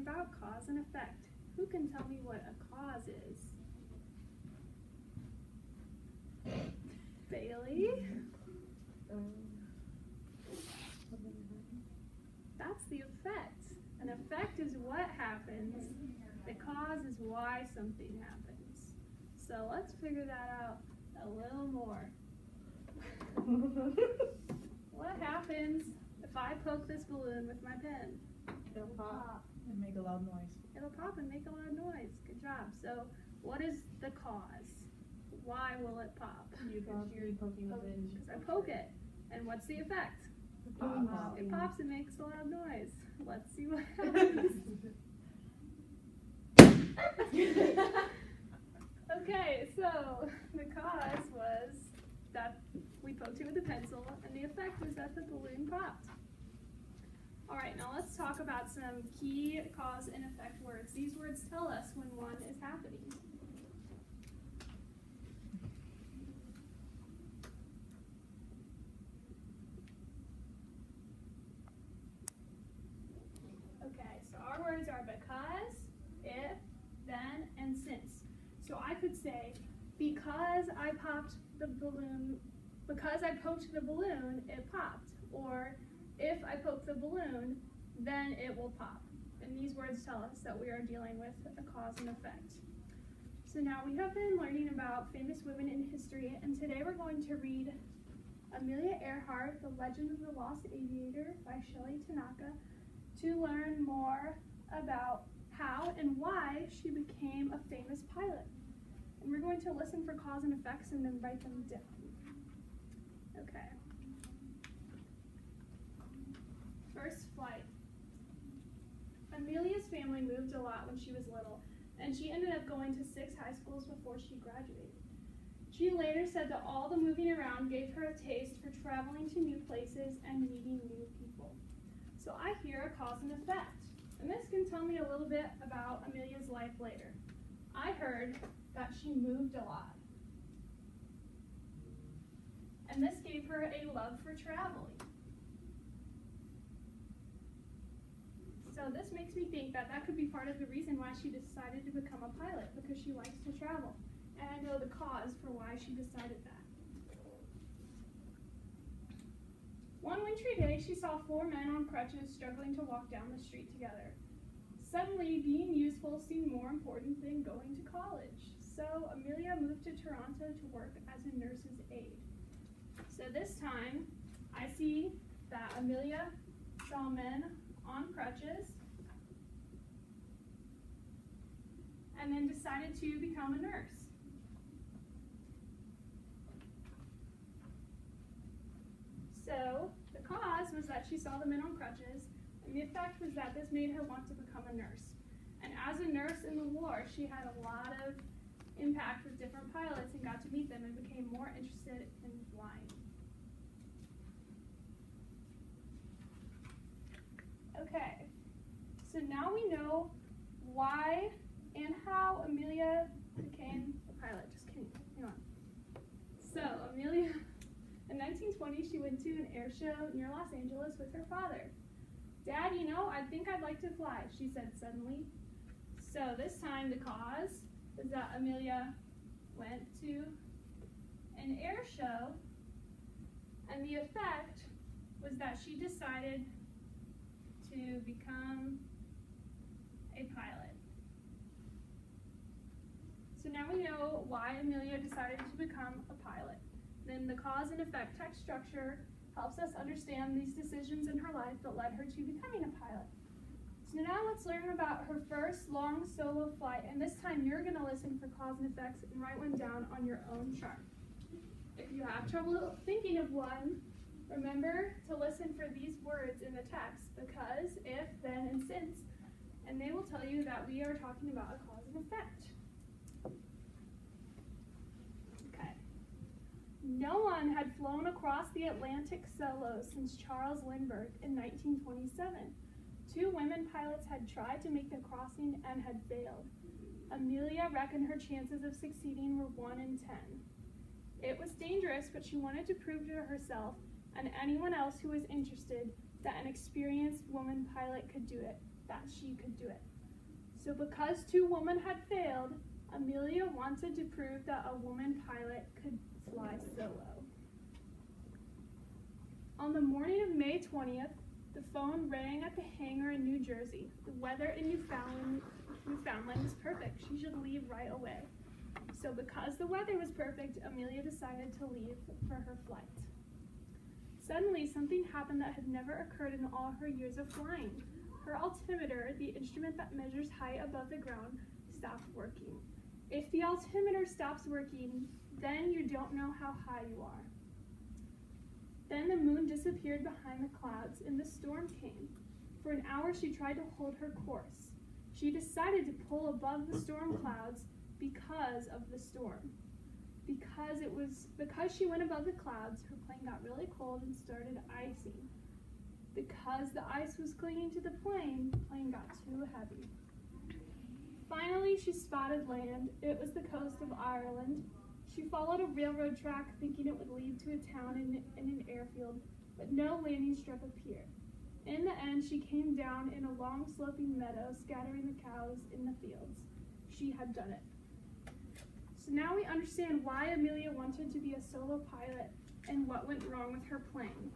about cause and effect. Who can tell me what a cause is? Bailey? That's the effect. An effect is what happens. The cause is why something happens. So let's figure that out a little more. What happens if I poke this balloon with my pen? It'll pop and make a loud noise. It'll pop and make a loud noise. Good job. So what is the cause? Why will it pop? You're poking the balloon. Because I poke it. And what's the effect? It pops. It pops and makes a loud noise. Let's see what happens. Okay, so the cause was that we poked it with a pencil, and the effect was that the balloon popped. All right, now let's talk about some key cause and effect words. These words tell us when one is happening. Okay, so our words are because, if, then, and since. So I could say, because I poked the balloon, it popped. Or, if I poke the balloon, then it will pop. And these words tell us that we are dealing with a cause and effect. So now we have been learning about famous women in history, and today we're going to read Amelia Earhart, The Legend of the Lost Aviator by Shelley Tanaka, to learn more about how and why she became a famous pilot. And we're going to listen for cause and effects and then write them down. Okay. First flight. Amelia's family moved a lot when she was little, and she ended up going to 6 high schools before she graduated. She later said that all the moving around gave her a taste for traveling to new places and meeting new people. So I hear a cause and effect, and this can tell me a little bit about Amelia's life later. I heard that she moved a lot, and this gave her a love for traveling. So this makes me think that that could be part of the reason why she decided to become a pilot, because she likes to travel. And I know the cause for why she decided that. One wintry day, she saw 4 men on crutches struggling to walk down the street together. Suddenly, being useful seemed more important than going to college. So Amelia moved to Toronto to work as a nurse's aide. So this time, I see that Amelia saw men on crutches and then decided to become a nurse. So the cause was that she saw the men on crutches, and the effect was that this made her want to become a nurse. And as a nurse in the war, she had a lot of impact with different pilots and got to meet them and became more interested in flying. Okay, so now we know why and how Amelia became a pilot. Just kidding, hang on. So Amelia, in 1920, she went to an air show near Los Angeles with her father. Dad, you know, I think I'd like to fly, she said suddenly. So this time the cause is that Amelia went to an air show, and the effect was that she decided to become a pilot. So now we know why Amelia decided to become a pilot. Then the cause and effect text structure helps us understand these decisions in her life that led her to becoming a pilot. So now let's learn about her first long solo flight, and this time you're going to listen for cause and effects and write one down on your own chart. If you have trouble thinking of one, remember to listen for these words in the text: because, if, then, and since, and they will tell you that we are talking about a cause and effect. Okay. No one had flown across the Atlantic solo since Charles Lindbergh in 1927. 2 women pilots had tried to make the crossing and had failed. Amelia reckoned her chances of succeeding were 1 in 10. It was dangerous, but she wanted to prove to herself and anyone else who was interested that an experienced woman pilot could do it. that she could do it. So because 2 women had failed, Amelia wanted to prove that a woman pilot could fly solo. On the morning of May 20th, the phone rang at the hangar in New Jersey. The weather in Newfoundland was perfect. She should leave right away. So because the weather was perfect, Amelia decided to leave for her flight. Suddenly, something happened that had never occurred in all her years of flying. Her altimeter, the instrument that measures height above the ground, stopped working. If the altimeter stops working, then you don't know how high you are. Then the moon disappeared behind the clouds and the storm came. For an hour she tried to hold her course. She decided to pull above the storm clouds because of the storm. Because she went above the clouds, her plane got really cold and started icing. Because the ice was clinging to the plane got too heavy. Finally, she spotted land. It was the coast of Ireland. She followed a railroad track, thinking it would lead to a town in an airfield, but no landing strip appeared. In the end, she came down in a long sloping meadow, scattering the cows in the fields. She had done it. So now we understand why Amelia wanted to be a solo pilot and what went wrong with her plane.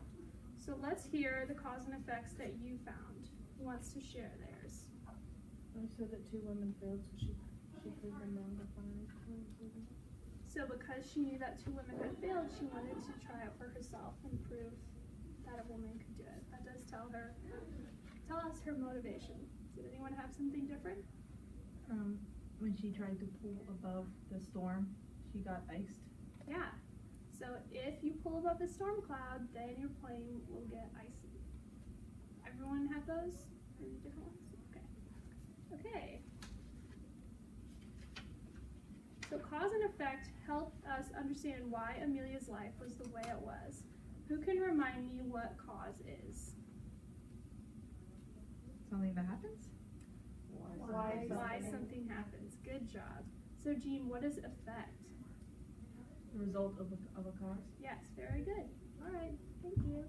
So let's hear the cause and effects that you found. Who wants to share theirs? I said that 2 women failed, so she proved them wrong to find. So because she knew that 2 women had failed, she wanted to try it for herself and prove that a woman could do it. That does tell us her motivation. Did anyone have something different? When she tried to pull above the storm, she got iced. Yeah. So if you pull above the storm cloud, then your plane will get icy. Everyone have those? Any different ones? Okay. So cause and effect help us understand why Amelia's life was the way it was. Who can remind me what cause is? Something that happens? Why something happens. Good job. So Jean, what is effect? The result of a cause? Yes, very good. All right, thank you.